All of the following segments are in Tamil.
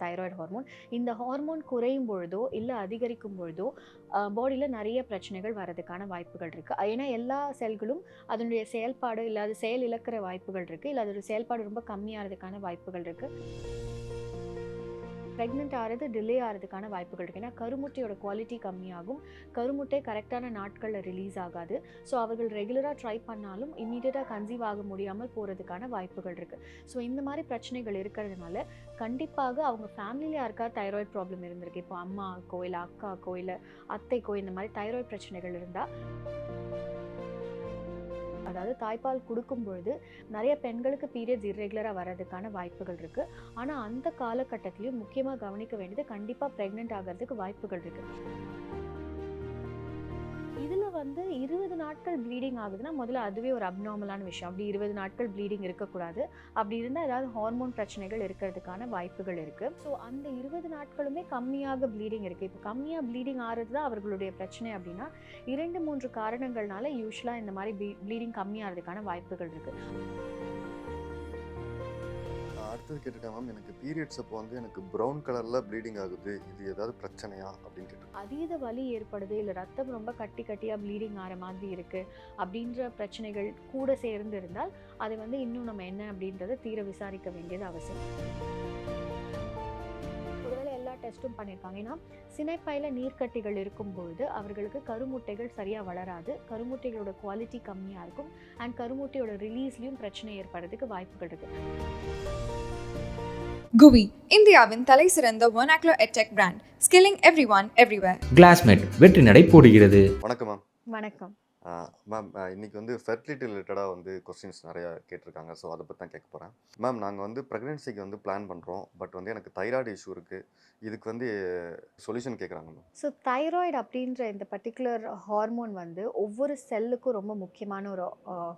Thyroid hormone. இந்த ஹார்மோன் குறையும் பொழுதோ இல்லை அதிகரிக்கும் பொழுதோ பாடியில் நிறைய பிரச்சனைகள் வரதுக்கான வாய்ப்புகள் இருக்குது. ஏன்னா எல்லா செல்களும் அதனுடைய செயல்பாடு இல்லை அது செயல் இழக்கிற வாய்ப்புகள் இருக்குது, இல்லை அதோட செயல்பாடு ரொம்ப கம்மியாகிறதுக்கான வாய்ப்புகள் இருக்குது. ப்ரெக்னென்ட் ஆகிறது டிலே ஆகிறதுக்கான வாய்ப்புகள் இருக்குது. ஏன்னா கருமுட்டையோட குவாலிட்டி கம்மியாகும், கருமுட்டை கரெக்டான நாட்களில் ரிலீஸ் ஆகாது. ஸோ அவர்கள் ரெகுலராக ட்ரை பண்ணாலும் இம்மீடியட்டாக கன்சீவ் ஆக முடியாமல் போகிறதுக்கான வாய்ப்புகள் இருக்குது. ஸோ இந்த மாதிரி பிரச்சனைகள் இருக்கிறதுனால கண்டிப்பாக அவங்க ஃபேமிலியில் யாருக்கா தைராய்டு ப்ராப்ளம் இருந்திருக்கு, இப்போ அம்மாக்கோ இல்லை அக்காக்கோ இல்லை அத்தைக்கோ இந்த மாதிரி தைராய்டு பிரச்சனைகள் இருந்தால், அதாவது தாய்ப்பால் கொடுக்கும் பொழுது நிறைய பெண்களுக்கு பீரியட்ஸ் இர்ரெகுலராக வர்றதுக்கான வாய்ப்புகள் இருக்குது. ஆனால் அந்த காலகட்டத்திலையும் முக்கியமாக கவனிக்க வேண்டியது கண்டிப்பாக ப்ரெக்னென்ட் ஆகிறதுக்கு வாய்ப்புகள் இருக்குது. இதில் 20 நாட்கள் ப்ளீடிங் ஆகுதுன்னா முதல்ல அதுவே ஒரு அப்நார்மலான விஷயம். அப்படி 20 நாட்கள் ப்ளீடிங் இருக்கக்கூடாது. அப்படி இருந்தால் ஏதாவது ஹார்மோன் பிரச்சனைகள் இருக்கிறதுக்கான வாய்ப்புகள் இருக்குது. ஸோ அந்த 20 நாட்களுமே கம்மியாக ப்ளீடிங் இருக்குது. இப்போ கம்மியாக ப்ளீடிங் ஆகிறது தான் அவர்களுடைய பிரச்சனை அப்படின்னா 2-3 காரணங்கள்னால யூஸ்வலாக இந்த மாதிரி ப்ளீடிங் கம்மியாகிறதுக்கான வாய்ப்புகள் இருக்குது. அடுத்தது கேட்டிருக்கேன் மேம், எனக்கு பீரியட்ஸ் அப்போ எனக்கு ப்ரௌன் கலரில் ப்ளீடிங் ஆகுது, இது ஏதாவது பிரச்சனையா அப்படின்னு கேட்டேன். அதீத வலி ஏற்படுது, இல்லை ரத்தம் ரொம்ப கட்டியாக ப்ளீடிங் ஆகிற மாதிரி இருக்குது அப்படின்ற பிரச்சனைகள் கூட சேர்ந்து இருந்தால் அதை இன்னும் நம்ம என்ன அப்படின்றத தீர விசாரிக்க வேண்டியது அவசியம். ஒருவேளை எல்லா டெஸ்ட்டும் பண்ணியிருக்காங்க. ஏன்னா சினைப்பையில் நீர்க்கட்டிகள் இருக்கும்பொழுது அவர்களுக்கு கருமுட்டைகள் சரியாக வளராது, கருமுட்டைகளோட குவாலிட்டி கம்மியாக இருக்கும், அண்ட் கருமுட்டையோட ரிலீஸ்லையும் பிரச்சனை ஏற்படுறதுக்கு வாய்ப்புகள் இருக்குது. GUVI, இந்தியாவின் தலை சிறந்த vernacular edtech brand, skilling everyone everywhere. Classmate வெற்றி நடை போடுகிறது. வணக்கம் மேம். வணக்கம் மேம், இன்னைக்கு ஃபெர்டிலிட்டி ரிலேட்டடாக கொஸ்டின்ஸ் நிறையா கேட்டிருக்காங்க. ஸோ அதை பற்றி தான் கேட்க போகிறேன். மேம், நாங்கள் ப்ரெக்னென்சிக்கு பிளான் பண்ணுறோம், பட் எனக்கு தைராய்டு இஷ்யூ இருக்குது. இதுக்கு சொல்யூஷன் கேட்குறாங்க மேம். ஸோ தைராய்டு அப்படின்ற இந்த பர்டிகுலர் ஹார்மோன் ஒவ்வொரு செல்லுக்கும் ரொம்ப முக்கியமான ஒரு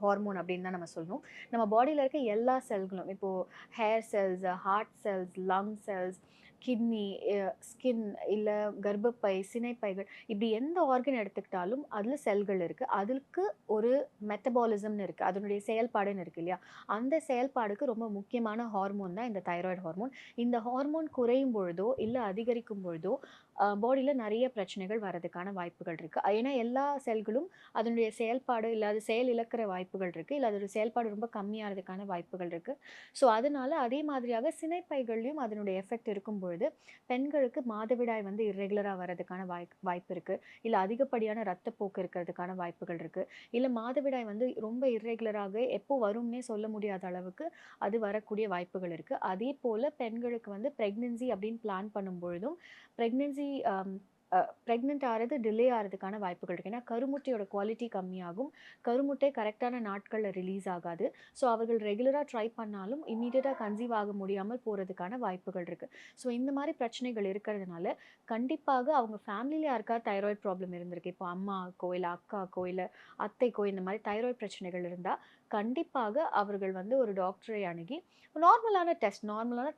ஹார்மோன் அப்படின்னு தான் நம்ம சொல்லணும். நம்ம பாடியில் இருக்க எல்லா செல்களும், இப்போது hair cells, heart cells, lung cells, kidney, skin, இல்லை கர்ப்பப்பை, சினைப்பைகள், இப்படி எந்த ஆர்கன் எடுத்துக்கிட்டாலும் அதில் செல்கள் இருக்குது. அதுக்கு ஒரு மெட்டபாலிசம்னு இருக்குது, அதனுடைய செயல்பாடுன்னு இருக்குது இல்லையா? அந்த செயல்பாடுக்கு ரொம்ப முக்கியமான ஹார்மோன் தான் இந்த தைராய்டு ஹார்மோன். இந்த ஹார்மோன் குறையும் பொழுதோ இல்லை அதிகரிக்கும் பொழுதோ பாடியில் நிறைய பிரச்சனைகள் வரதுக்கான வாய்ப்புகள் இருக்குது. ஏன்னா எல்லா செல்களும் அதனுடைய செயல்பாடு இல்லை அது செயல் இழக்கிற வாய்ப்புகள் இருக்குது, இல்லை அதோட செயல்பாடு ரொம்ப கம்மியாகிறதுக்கான வாய்ப்புகள் இருக்குது. ஸோ அதனால் அதே மாதிரியாக சினைப்பைகள்லையும் அதனுடைய எஃபெக்ட் இருக்கும் பொழுது பெண்களுக்கு மாதவிடாய் இர்ரெகுலராக வர்றதுக்கான வாய்ப்பு இருக்குது, இல்லை அதிகப்படியான ரத்தப்போக்கு இருக்கிறதுக்கான வாய்ப்புகள் இருக்குது, இல்லை மாதவிடாய் ரொம்ப இர்ரெகுலராக எப்போ வரும்னே சொல்ல முடியாத அளவுக்கு அது வரக்கூடிய வாய்ப்புகள் இருக்குது. அதே போல் பெண்களுக்கு ப்ரெக்னென்சி அப்படின்னு பிளான் பண்ணும் பொழுதும் ப்ரெக்னென்ட் ஆகிறது டிலே ஆகிறதுக்கான வாய்ப்புகள் இருக்குது. ஏன்னா கருமுட்டையோட குவாலிட்டி கம்மியாகும், கருமுட்டை கரெக்டான நாட்களில் ரிலீஸ் ஆகாது. ஸோ அவர்கள் ரெகுலராக ட்ரை பண்ணாலும் இம்மீடியட்டாக கன்சீவ் ஆக முடியாமல் போகிறதுக்கான வாய்ப்புகள் இருக்குது. ஸோ இந்த மாதிரி பிரச்சனைகள் இருக்கிறதுனால கண்டிப்பாக அவங்க ஃபேமிலியில் யாருக்கா தைராய்டு ப்ராப்ளம் இருந்திருக்கு, இப்போ அம்மாக்கோ இல்லை அக்காக்கோ இல்லை அத்தைக்கோ இந்த மாதிரி தைராய்டு பிரச்சனைகள் இருந்தால் கண்டிப்பாக அவர்கள் ஒரு டாக்டரை அணுகி நார்மலான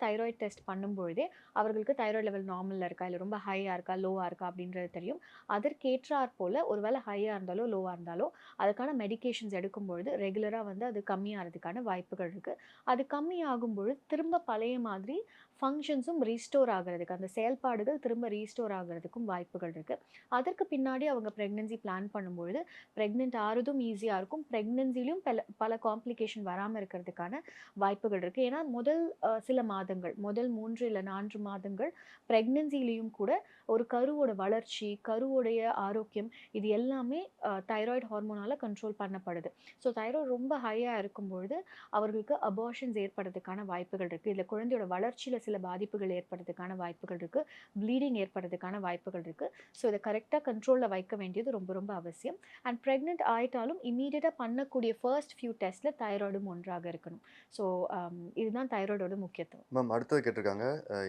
தைராய்டு டெஸ்ட் பண்ணும்பொழுதே அவர்களுக்கு தைராய்டு லெவல் நார்மலில் இருக்கா, இல்லை ரொம்ப ஹையாக இருக்கா, லோவாக இருக்கா அப்படின்றது தெரியும். அதற்கேற்றாற் போல் ஒருவேளை ஹையாக இருந்தாலோ லோவாக இருந்தாலோ அதுக்கான மெடிகேஷன்ஸ் எடுக்கும்பொழுது ரெகுலராக அது கம்மியாகிறதுக்கான வாய்ப்புகள் இருக்குது. அது கம்மியாகும் பொழுது திரும்ப பழைய மாதிரி ஃபங்க்ஷன்ஸும் ரீஸ்டோர் ஆகிறதுக்கு, அந்த செயல்பாடுகள் திரும்ப ரீஸ்டோர் ஆகிறதுக்கும் வாய்ப்புகள் இருக்குது. அதற்கு பின்னாடி அவங்க ப்ரெக்னென்சி பிளான் பண்ணும்பொழுது ப்ரெக்னென்ட் ஆகிறதும் ஈஸியாக இருக்கும், ப்ரெக்னென்சிலையும் பல காம்ப்ளிகேஷன் வராமல் இருக்கிறதுக்கான வாய்ப்புகள் இருக்குது. ஏன்னா சில மாதங்கள், முதல் 3 இல்லை 4 மாதங்கள் ப்ரெக்னென்சிலையும் கூட ஒரு கருவோட வளர்ச்சி, கருவோடைய ஆரோக்கியம், இது எல்லாமே தைராய்டு ஹார்மோனால் கண்ட்ரோல் பண்ணப்படுது. ஸோ தைராய்டு ரொம்ப ஹையாக இருக்கும்பொழுது அவர்களுக்கு அபார்ஷன்ஸ் ஏற்படுறதுக்கான வாய்ப்புகள் இருக்குது, இல்லை குழந்தையோட வளர்ச்சியில் சில பாதிப்புகள் ஏற்படுறதுக்கான வாய்ப்புகள் இருக்குது, ப்ளீடிங் ஏற்படுறதுக்கான வாய்ப்புகள் இருக்குது. ஸோ இதை கரெக்டாக கண்ட்ரோலில் வைக்க வேண்டியது ரொம்ப ரொம்ப அவசியம். அண்ட் ப்ரெக்னென்ட் ஆகிட்டாலும் இம்மீடியட்டாக பண்ணக்கூடிய ஃபர்ஸ்ட் ஃபியூ டெஸ்ட்டில் தைராய்டும் ஒன்றாக இருக்கணும். ஸோ இதுதான் தைராய்டோட முக்கியத்துவம். மேம், அடுத்தது கேட்டிருக்காங்க,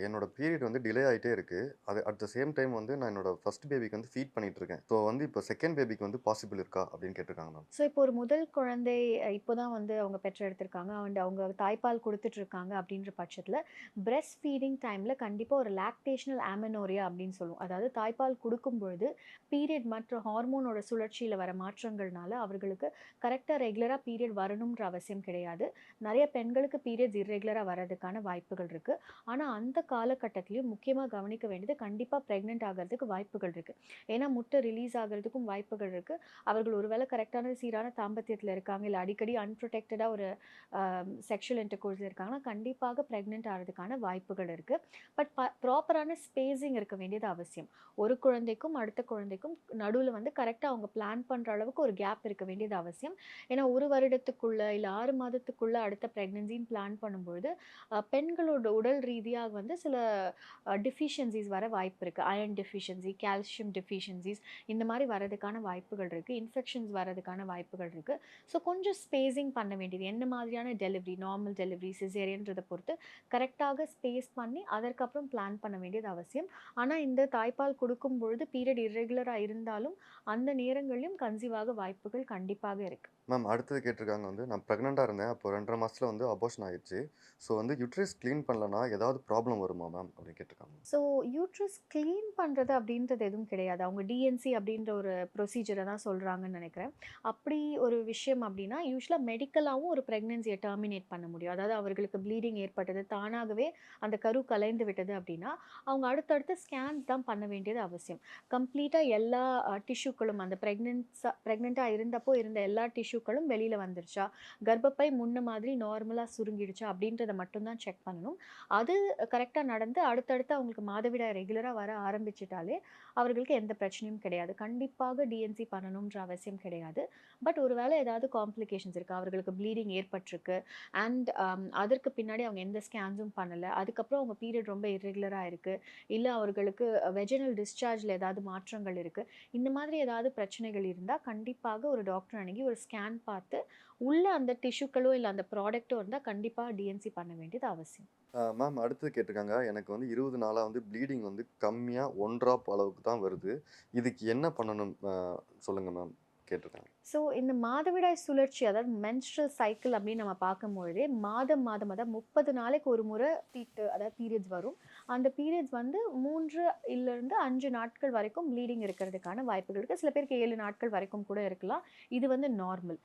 என்னோட பீரியட் டிலே ஆகிட்டே இருக்குது. அது அட் த சேம் டைம் நான் என்னோட ஃபர்ஸ்ட் பேபிக்கு ஃபீட் பண்ணிட்டு இருக்கேன். ஸோ இப்போ செகண்ட் பேபிக்கு பாசிபிள் இருக்கா அப்படின்னு கேட்டிருக்காங்க மேம். ஸோ இப்போ ஒரு முதல் குழந்தை இப்போ தான் அவங்க பெற்றெடுத்திருக்காங்க, அவங்க தாய்ப்பால் கொடுத்துட்டு இருக்காங்க அப்படின்ற பட்சத்தில் பிரெஸ்ட் ஃபீடிங் டைமில் கண்டிப்பாக ஒரு லாக்டேஷனல் ஆமெனோரியா அப்படின்னு சொல்லுவோம். அதாவது தாய்ப்பால் கொடுக்கும் பொழுது பீரியட் மற்ற ஹார்மோனோட சுழற்சியில் வர மாற்றங்கள்னால அவர்களுக்கு கரெக்டாக ரெகுலராக பீரியட் பீரியட் வரணுன்ற அவசியம் கிடையாது. நிறைய பெண்களுக்கு பீரியட்ஸ் இர்ரெகுலராக வர்றதுக்கான வாய்ப்புகள் இருக்குது. ஆனால் அந்த காலகட்டத்திலையும் முக்கியமாக கவனிக்க வேண்டியது கண்டிப்பாக ப்ரெக்னென்ட் ஆகிறதுக்கு வாய்ப்புகள் இருக்குது. ஏன்னா முட்டை ரிலீஸ் ஆகிறதுக்கும் வாய்ப்புகள் இருக்குது. அவர்கள் ஒருவேளை கரெக்டான சீரான தாம்பத்தியத்தில் இருக்காங்க, இல்லை அடிக்கடி அன்ப்ரொடெக்டடாக ஒரு செக்ஷுவல் இன்டர்கோர்ஸில் இருக்காங்கன்னா கண்டிப்பாக ப்ரெக்னென்ட் ஆகிறதுக்கான வாய்ப்புகள் இருக்குது. பட் ப்ராப்பரான ஸ்பேஸிங் இருக்க வேண்டியது அவசியம். ஒரு குழந்தைக்கும் அடுத்த குழந்தைக்கும் நடுவில் வந்து கரெக்டாக அவங்க பிளான் பண்ணுற அளவுக்கு ஒரு கேப் இருக்க வேண்டியது அவசியம். ஏன்னா 1 வருடத்துக்குள்ள இல்லை 6 மாதத்துக்குள்ள அடுத்த ப்ரெக்னென்சின்னு பிளான் பண்ணும்பொழுது பெண்களோட உடல் ரீதியாக வந்து சில டிஃபிஷியன்சிஸ் வர வாய்ப்பு இருக்குது. அயர்ன் டெஃபிஷியன்சி, கால்சியம் டெஃபிஷியன்சிஸ் இந்த மாதிரி வரதுக்கான வாய்ப்புகள் இருக்குது. இன்ஃபெக்ஷன்ஸ் வரதுக்கான வாய்ப்புகள் இருக்குது. ஸோ கொஞ்சம் ஸ்பேஸிங் பண்ண வேண்டியது, என்ன மாதிரியான டெலிவரி, நார்மல் டெலிவரி, சிசேரியன்றதை பொறுத்து கரெக்டாக ஸ்பேஸ் பண்ணி அதற்கப்புறம் பிளான் பண்ண வேண்டியது அவசியம். ஆனால் இந்த தாய்ப்பால் கொடுக்கும் பொழுது பீரியட் இர்ரெகுலராக இருந்தாலும் அந்த நேரங்களிலும் கன்சீவ் ஆக வாய்ப்புகள் கண்டிப்பாக இருக்குது. மேம் அடுத்தது கேட்டிருக்காங்க வந்து நான் ப்ரெக்னெண்ட்டாக இருந்தேன். அப்போ 2.5 மாசத்துல வந்து அபார்ஷன் ஆயிடுச்சு. ஸோ வந்து யூட்ரஸ் க்ளீன் பண்ணலனா ஏதாவது ப்ராப்ளம் வருமா மேம் அப்படின்னு கேட்டிருக்காங்க. ஸோ யூட்ரஸ் க்ளீன் பண்ணுறது அப்படின்றது எதுவும் கிடையாது. அவங்க டிஎன்சி அப்படின்ற ஒரு ப்ரொசீஜரை தான் சொல்கிறாங்கன்னு நினைக்கிறேன். அப்படி ஒரு விஷயம் அப்படின்னா யூஸ்வலாக மெடிக்கலாகவும் ஒரு ப்ரெக்னென்சியை டெர்மினேட் பண்ண முடியும். அதாவது அவர்களுக்கு ப்ளீடிங் ஏற்பட்டது, தானாகவே அந்த கரு கலைந்து விட்டது அப்படின்னா அவங்க அடுத்தடுத்து ஸ்கேன்ஸ் தான் பண்ண வேண்டியது அவசியம். கம்ப்ளீட்டாக எல்லா டிஷ்யூக்களும் அந்த ப்ரெக்னெண்ட்டாக இருந்தப்போ இருந்த எல்லா டிஷ்யூக்களும் வெளியில் வந்துருச்சா, கர்ப்பப்பை முன்ன மாதிரி நார்மலாக சுருங்கிடுச்சா அப்படின்றத மட்டும்தான் செக் பண்ணணும். அது கரெக்டாக நடந்து அடுத்தடுத்து அவங்களுக்கு மாதவிடாய் ரெகுலராக வர ஆரம்பிச்சிட்டாலே அவர்களுக்கு எந்த பிரச்சனையும் கிடையாது. கண்டிப்பாக டிஎன்சி பண்ணணுன்ற அவசியம் கிடையாது. பட் ஒருவேளை ஏதாவது காம்ப்ளிகேஷன்ஸ் இருக்குது, அவர்களுக்கு ப்ளீடிங் ஏற்பட்டிருக்கு அண்ட் அதற்கு பின்னாடி அவங்க எந்த ஸ்கேன்ஸும் பண்ணலை, அதுக்கப்புறம் அவங்க பீரியட் ரொம்ப இர்ரெகுலராக இருக்குது, இல்லை அவர்களுக்கு வெஜினல் டிஸ்சார்ஜில் ஏதாவது மாற்றங்கள் இருக்குது, இந்த மாதிரி ஏதாவது பிரச்சனைகள் இருந்தால் கண்டிப்பாக ஒரு டாக்டர் அணுகி ஒரு ஸ்கேன் பார்த்து உள்ள அந்த டிஷ்யூக்களோ இல்லை அந்த ப்ராடக்ட்டோ இருந்தால் கண்டிப்பாக டிஎன்சி பண்ண வேண்டியது அவசியம். மேம் அடுத்தது கேட்டிருக்காங்க எனக்கு வந்து 20 நாளா வந்து ப்ளீடிங் வந்து கம்மியாக 1 ட்ராப் அளவுக்கு தான் வருது. இதுக்கு என்ன பண்ணணும் சொல்லுங்க மேம் கேட்டிருக்காங்க. ஸோ இந்த மாதவிடாய் சுழற்சி, அதாவது மென்ஸ்ட்ரல் சைக்கிள் அப்படின்னு நம்ம பார்க்கும்பொழுதே மாதம் அதாவது 30 நாளைக்கு ஒரு முறை அதாவது பீரியட்ஸ் வரும். அந்த பீரியட்ஸ் வந்து 3 இல்லைருந்து 5 நாட்கள் வரைக்கும் ப்ளீடிங் இருக்கிறதுக்கான வாய்ப்புகள் இருக்குது. சில பேருக்கு 7 நாட்கள் வரைக்கும் கூட இருக்கலாம். இது வந்து நார்மல்.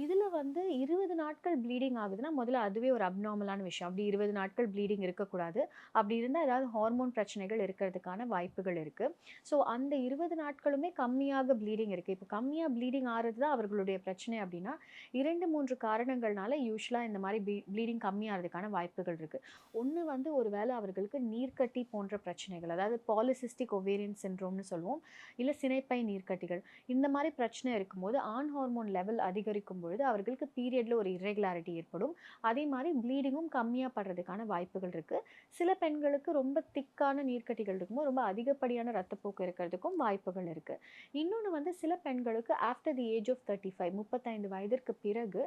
இதில் வந்து 20 நாட்கள் ப்ளீடிங் ஆகுதுன்னா முதல்ல அதுவே ஒரு அப்நார்மலான விஷயம். அப்படி 20 நாட்கள் ப்ளீடிங் இருக்கக்கூடாது. அப்படி இருந்தால் ஏதாவது ஹார்மோன் பிரச்சனைகள் இருக்கிறதுக்கான வாய்ப்புகள் இருக்குது. ஸோ அந்த 20 நாட்களுமே கம்மியாக ப்ளீடிங் இருக்குது. இப்போ கம்மியாக ப்ளீடிங் ஆகிறது தான் அவர்களுடைய பிரச்சனை அப்படின்னா 2-3 காரணங்கள்னால யூஸ்வலாக இந்த மாதிரி ப்ளீடிங் கம்மியாகிறதுக்கான வாய்ப்புகள் இருக்குது. ஒன்று வந்து ஒரு வேளை அவர்களுக்கு நீர்க்கட்டி போன்ற பிரச்சனைகள், அதாவது பாலிசிஸ்டிக் ஒவேரியன் சிண்ட்ரோம்னு சொல்லுவோம், இல்லை சினைப்பை நீர்க்கட்டிகள், இந்த மாதிரி பிரச்சனை இருக்கும்போது ஆண் ஹார்மோன் லெவல் அதிகரிக்கும் பொழுது அவர்களுக்கு பீரியடில் ஒரு இர்ரெகுலாரிட்டி ஏற்படும். அதே மாதிரி ப்ளீடிங்கும் கம்மியாக படுறதுக்கான வாய்ப்புகள் இருக்குது. சில பெண்களுக்கு ரொம்ப திக்கான நீர்க்கட்டிகள் இருக்கும்போது ரொம்ப அதிகப்படியான ரத்தப்போக்கு இருக்கிறதுக்கும் வாய்ப்புகள் இருக்குது. இன்னொன்று வந்து சில பெண்களுக்கு ஆஃப்டர் தி ஏஜ் ஆஃப் 35 வயதிற்கு பிறகு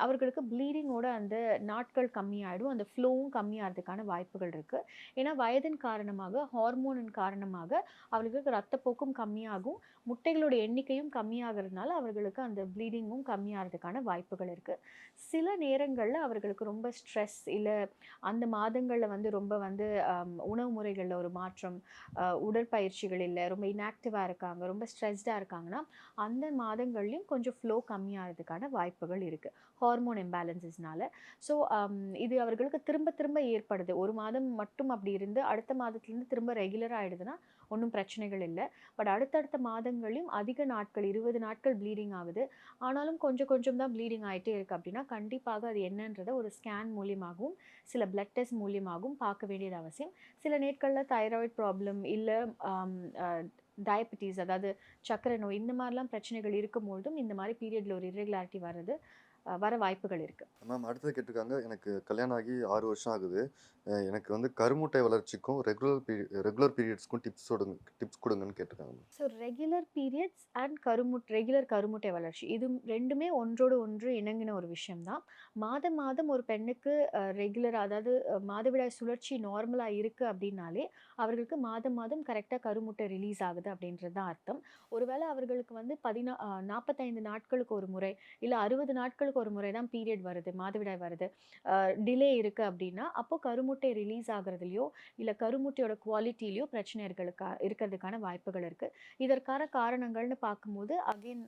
அவர்களுக்கு ப்ளீடிங்கோட அந்த நாட்கள் கம்மியாயிடும், அந்த ஃப்ளோவும் கம்மியாகிறதுக்கான வாய்ப்புகள் இருக்குது. ஏன்னா வயதின் காரணமாக, ஹார்மோனின் காரணமாக அவர்களுக்கு ரத்தப்போக்கும் கம்மியாகும், முட்டைகளோட எண்ணிக்கையும் கம்மியாகிறதுனால அவர்களுக்கு அந்த ப்ளீடிங்கும் கம்மியாகிறதுக்கான வாய்ப்புகள் இருக்குது. சில நேரங்களில் அவர்களுக்கு ரொம்ப ஸ்ட்ரெஸ், இல்லை அந்த மாதங்களில் வந்து ரொம்ப வந்து உணவு முறைகளில் ஒரு மாற்றம், உடற்பயிற்சிகள் இல்லை, ரொம்ப இன்ஆக்டிவாக இருக்காங்க, ரொம்ப ஸ்ட்ரெஸ்டாக இருக்காங்கன்னா அந்த மாதங்கள்லையும் கொஞ்சம் ஃப்ளோ கம்மியாகிறதுக்கான வாய்ப்புகள் இருக்குது ஹார்மோன் இம்பேலன்சஸ்னால. ஸோ இது அவர்களுக்கு திரும்ப திரும்ப ஏற்படுது. ஒரு மாதம் மட்டும் அப்படி இருந்து அடுத்த மாதத்துலேருந்து திரும்ப ரெகுலராக ஆகிடுதுன்னா ஒன்றும் பிரச்சனைகள் இல்லை. பட் அடுத்தடுத்த மாதங்களையும் அதிக நாட்கள் 20 நாட்கள் ப்ளீடிங் ஆகுது, ஆனாலும் கொஞ்சம் கொஞ்சம் தான் ப்ளீடிங் ஆகிட்டே இருக்குது அப்படின்னா கண்டிப்பாக அது என்னன்றதை ஒரு ஸ்கேன் மூலியமாகவும் சில பிளட் டெஸ்ட் மூலியமாகவும் பார்க்க வேண்டியது அவசியம். சில நேட்களில் தைராய்டு ப்ராப்ளம் இல்லை டயபெட்டிஸ், அதாவது சர்க்கரை நோய், இந்த மாதிரிலாம் பிரச்சனைகள் இருக்கும்போதும் இந்த மாதிரி பீரியடில் ஒரு இர்ரெகுலாரிட்டி வர வாய்ப்புகள் இருக்குது. மேம் அடுத்தது கேட்டிருக்காங்க எனக்கு கல்யாணம் ஆகி 6 வருஷம் ஆகுது. எனக்கு வந்து கருமுட்டை வளர்ச்சிக்கும் ரெகுலர் பீரியட்ஸ்க்கும் டிப்ஸ் கொடுங்கன்னு கேட்டிருக்காங்க ma'am. So regular periods and regular கருமுட்டை வளர்ச்சி இது ரெண்டுமே ஒன்றோடு ஒன்று இணங்கின ஒரு விஷயம்தான். மாதம் மாதம் ஒரு பெண்ணுக்கு ரெகுலராக, அதாவது மாதவிடாய் சுழற்சி நார்மலாக இருக்குது அப்படின்னாலே அவர்களுக்கு மாதம் மாதம் கரெக்டாக கருமுட்டை ரிலீஸ் ஆகுது அப்படின்றது தான் அர்த்தம். ஒருவேளை அவர்களுக்கு வந்து 45 நாட்களுக்கு ஒரு முறை இல்லை 60 நாட்களுக்கு ஒரு முறை தான் பீரியட் வருது, மாதவிடாய் வருது, டிலே இருக்குது அப்படின்னா அப்போ கருமுட்டை ரிலீஸ் ஆகிறதுலையோ இல்லை கருமுட்டையோட குவாலிட்டிலையோ பிரச்சனைகளுக்கு இருக்கிறதுக்கான வாய்ப்புகள் இருக்குது. இதற்கான காரணங்கள்னு பார்க்கும்போது அகெயின்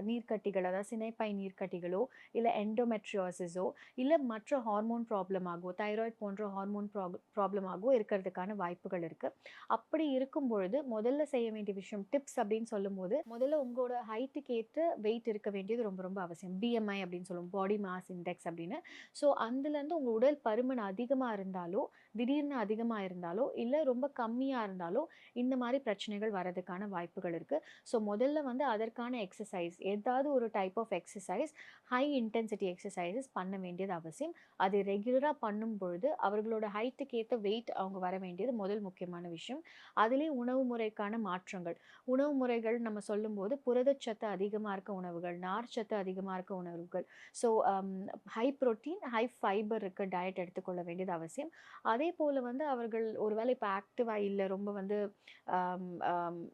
நீர்க்கட்டிகள், அதாவது சினைப்பை நீர்க்கட்டிகளோ, இல்லை எண்டோமெட்ரியோசிஸோ, இல்லை மற்ற ஹார்மோன் ப்ராப்ளமாகவோ, தைராய்டு போன்ற ஹார்மோன் ப்ராப்ளமாகவோ இருக்கிறதுக்கான வாய்ப்புகள் இருக்குது. அப்படி இருக்கும் பொழுது முதல்ல செய்ய வேண்டிய விஷயம், டிப்ஸ் அப்படின்னு சொல்லும்போது, முதல்ல உங்களோட ஹைட்டுக்கு ஏற்ற வெயிட் இருக்க வேண்டியது ரொம்ப ரொம்ப அவசியம். பிஎம்ஐ அப்படின்னு சொல்லுவோம், பாடி மாஸ் இண்டெக்ஸ் அப்படின்னு. ஸோ அதுலேருந்து உங்கள் உடல் பருமன் அதிகமாக இருந்தாலோ, திடீர்னு அதிகமாக இருந்தாலோ, இல்லை ரொம்ப கம்மியாக இருந்தாலோ இந்த மாதிரி பிரச்சனைகள் வரதுக்கான வாய்ப்புகள் இருக்குது. ஸோ முதல்ல வந்து அதற்கான எக்ஸசைஸ், ஏதாவது ஒரு type of exercise, high intensity exercises பண்ண வேண்டியது அவசியம். அது ரெகுலராக பண்ணும் பொழுது அவர்களோட ஹைட்டுக்கு ஏற்ற வெயிட் அவங்க வர வேண்டியது முதல் முக்கியமான விஷயம். அதுலேயும் உணவு முறைக்கான மாற்றங்கள், உணவு முறைகள் நம்ம சொல்லும்போது புரதச்சத்து அதிகமாக இருக்க உணவுகள், நார்ச்சத்து அதிகமாக இருக்க உணவுகள், so high protein, high fibre இருக்க டயட் எடுத்துக்கொள்ள வேண்டியது அவசியம். அதே போல் வந்து அவர்கள் ஒருவேளை இப்போ ஆக்டிவாக இல்லை, ரொம்ப வந்து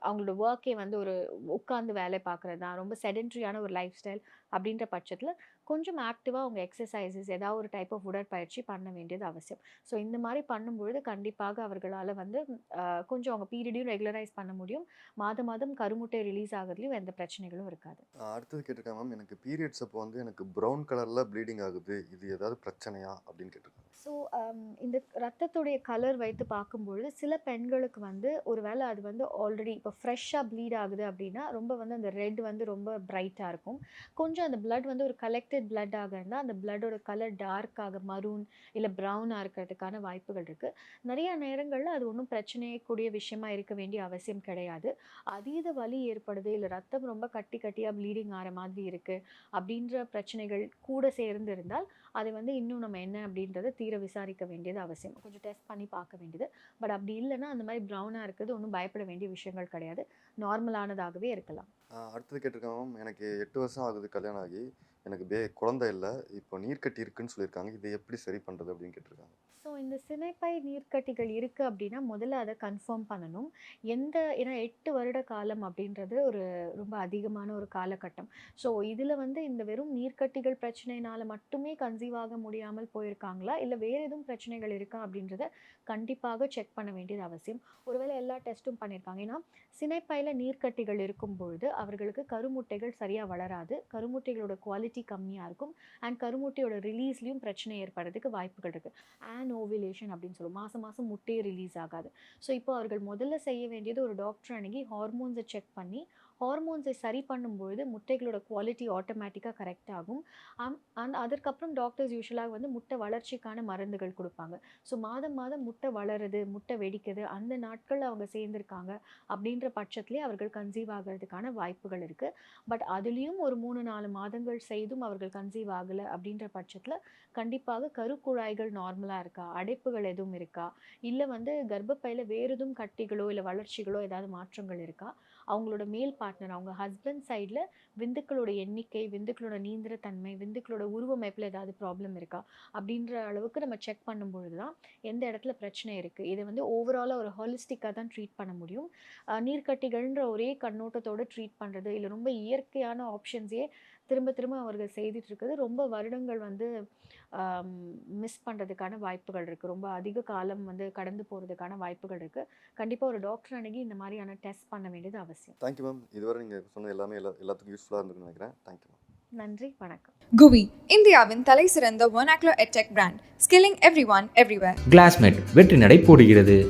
அவங்களோட ஒர்க்கே வந்து ஒரு உட்கார்ந்து வேலை பார்க்குறது தான், ரொம்ப செடென்ட்ரியான ஒரு லைஃப் ஸ்டைல் அப்படின்ற பட்சத்தில் கொஞ்சம் ஆக்டிவாக அவங்க எக்ஸசைசஸ், ஏதாவது ஒரு டைப் ஆஃப் உடற்பயிற்சி பண்ண வேண்டியது அவசியம். ஸோ இந்த மாதிரி பண்ணும்பொழுது கண்டிப்பாக அவர்களால் வந்து கொஞ்சம் அவங்க பீரியடையும் ரெகுலரைஸ் பண்ண முடியும். மாதம் மாதம் கருமுட்டை ரிலீஸ் ஆகிறதுலையும் எந்த பிரச்சனைகளும் இருக்காது. அடுத்தது கேட்டிருக்கேன் மேம், எனக்கு பீரியட்ஸ் அப்போ வந்து எனக்கு ப்ரௌன் கலரில் ப்ளீடிங் ஆகுது, இது ஏதாவது பிரச்சனையா அப்படின்னு கேட்டிருக்கேன். ஸோ இந்த ரத்தத்துடைய கலர் வைத்து பார்க்கும்பொழுது சில பெண்களுக்கு வந்து ஒருவேளை அது வந்து ஆல்ரெடி இப்போ ஃப்ரெஷ்ஷாக ப்ளீட் ஆகுது அப்படின்னா ரொம்ப வந்து அந்த ரெட் வந்து ரொம்ப பிரைட்டாக இருக்கும். கொஞ்சம் அந்த பிளட் வந்து ஒரு கலெக்டட் பிளட்டாக இருந்தால் அந்த பிளட்டோட கலர் டார்க்காக மரூன் இல்லை ப்ரௌனாக இருக்கிறதுக்கான வாய்ப்புகள் இருக்குது. நிறைய நேரங்களில் அது ஒன்றும் பிரச்சனையக்கூடிய விஷயமா இருக்க வேண்டிய அவசியம் கிடையாது. அதீத வலி ஏற்படுது, இல்லை ரத்தம் ரொம்ப கட்டி கட்டியாக ப்ளீடிங் ஆகிற மாதிரி இருக்குது அப்படின்ற பிரச்சனைகள் கூட சேர்ந்து இருந்தால் அதை வந்து இன்னும் நம்ம என்ன அப்படின்றத தீர விசாரிக்க வேண்டியது அவசியம். கொஞ்சம் டெஸ்ட் பண்ணி பார்க்க வேண்டியது. பட் அப்படி இல்லைன்னா அந்த மாதிரி ப்ரௌனாக இருக்கிறது ஒன்றும் பயப்பட வேண்டிய விஷயங்கள் கிடையாது, நார்மலானதாகவே இருக்கலாம். அடுத்தது கேட்டிருக்கேன் மேம், எனக்கு 8 வருஷம் ஆகுது கல்யாணம் ஆகி, எனக்கு குழந்தை இல்லை, இப்போ நீர்க்கட்டி இருக்குன்னு சொல்லியிருக்காங்க, இதை எப்படி சரி பண்ணுறது அப்படின்னு கேட்டிருக்காங்க. ஸோ இந்த சினைப்பை நீர்க்கட்டிகள் இருக்குது அப்படின்னா முதல்ல அதை கன்ஃபார்ம் பண்ணணும். ஏன்னா 8 வருட காலம் அப்படின்றது ஒரு ரொம்ப அதிகமான ஒரு காலகட்டம். ஸோ இதில் வந்து இந்த வெறும் நீர்க்கட்டிகள் பிரச்சனையினால் மட்டுமே கன்சீவ் ஆக முடியாமல் போயிருக்காங்களா, இல்லை வேறு எதுவும் பிரச்சனைகள் இருக்கா அப்படின்றத கண்டிப்பாக செக் பண்ண வேண்டியது அவசியம். ஒருவேளை எல்லா டெஸ்ட்டும் பண்ணியிருக்காங்க, ஏன்னா சினைப்பையில் நீர்க்கட்டிகள் இருக்கும் பொழுது அவர்களுக்கு கருமுட்டைகள் சரியாக வளராது, கருமுட்டைகளோட குவாலிட்டி கம்மியாக இருக்கும், அண்ட் கருமுட்டையோட ரிலீஸ்லையும் பிரச்சனை ஏற்படுறதுக்கு வாய்ப்புகள் இருக்குது. ஓவிலேஷன் அப்படின்னு சொல்லுவோம், மாதம் மாதம் முட்டையே ரிலீஸ் ஆகாது. ஸோ இப்போ அவர்கள் முதல்ல செய்ய வேண்டியது ஒரு டாக்டர் அணுகி ஹார்மோன்ஸை செக் பண்ணி ஹார்மோன்ஸை சரி பண்ணும்பொழுது முட்டைகளோட குவாலிட்டி ஆட்டோமேட்டிக்காக கரெக்ட் ஆகும். அதற்கப்புறம் டாக்டர்ஸ் யூஸ்வலாக வந்து முட்டை வளர்ச்சிக்கான மருந்துகள் கொடுப்பாங்க. ஸோ மாதம் மாதம் முட்டை வளருது, முட்டை வெடிக்குது, அந்த நாட்களில் அவங்க சேர்ந்துருக்காங்க அப்படின்ற பட்சத்துலேயே அவர்கள் கன்சீவ் ஆகிறதுக்கான வாய்ப்புகள் இருக்குது. பட் அதுலேயும் ஒரு 3-4 மாதங்கள் செய்தும் அவர்கள் கன்சீவ் ஆகலை அப்படின்ற பட்சத்தில் கண்டிப்பாக கருக்குழாய்கள் நார்மலாக இருக்கா, அடைப்புகள் எதுவும் இருக்கா, இல்லை வந்து கர்ப்பப்பையில் வேறு எதுவும் கட்டிகளோ இல்லை வளர்ச்சிகளோ ஏதாவது மாற்றங்கள் இருக்கா, அவங்களோட மேல் பார்ட்னர், அவங்க ஹஸ்பண்ட் சைடில் விந்துக்களோட எண்ணிக்கை, விந்துக்களோட நீந்திரத்தன்மை, விந்துக்களோட உருவமைப்பில் ஏதாவது ப்ராப்ளம் இருக்கா அப்படின்ற அளவுக்கு நம்ம செக் பண்ணும்பொழுது தான் எந்த இடத்துல பிரச்சனை இருக்குது. இதை வந்து ஓவராலாக ஒரு ஹாலிஸ்டிக்காக தான் ட்ரீட் பண்ண முடியும். நீர்க்கட்டிகள்ன்ற ஒரே கண்ணோட்டத்தோடு ட்ரீட் பண்ணுறது, இல்லை ரொம்ப இயற்கையான ஆப்ஷன்ஸையே திரும்ப திரும்ப அவர்கள் செய்துட்டு இருக்கிறது ரொம்ப வருடங்கள் வந்து மிஸ் பண்ணுறதுக்கான வாய்ப்புகள் இருக்குது, ரொம்ப அதிக காலம் வந்து கடந்து போகிறதுக்கான வாய்ப்புகள் இருக்குது. கண்டிப்பாக ஒரு டாக்டர் அணுகி இந்த மாதிரியான டெஸ்ட் பண்ண வேண்டியது அவசியம். தேங்க்யூ மேம், இதுவரை நீங்கள் சொன்னது எல்லாமே எல்லாத்துக்கும் யூஸ்ஃபுல்லாக இருந்துக்குன்னு நினைக்கிறேன். Thank you ma'am. நன்றி, வணக்கம். GUVI, இந்தியாவின் தலைசிறந்த vernacular edtech brand, skilling everyone everywhere. Classmate வெற்றி நடை போடுகிறது.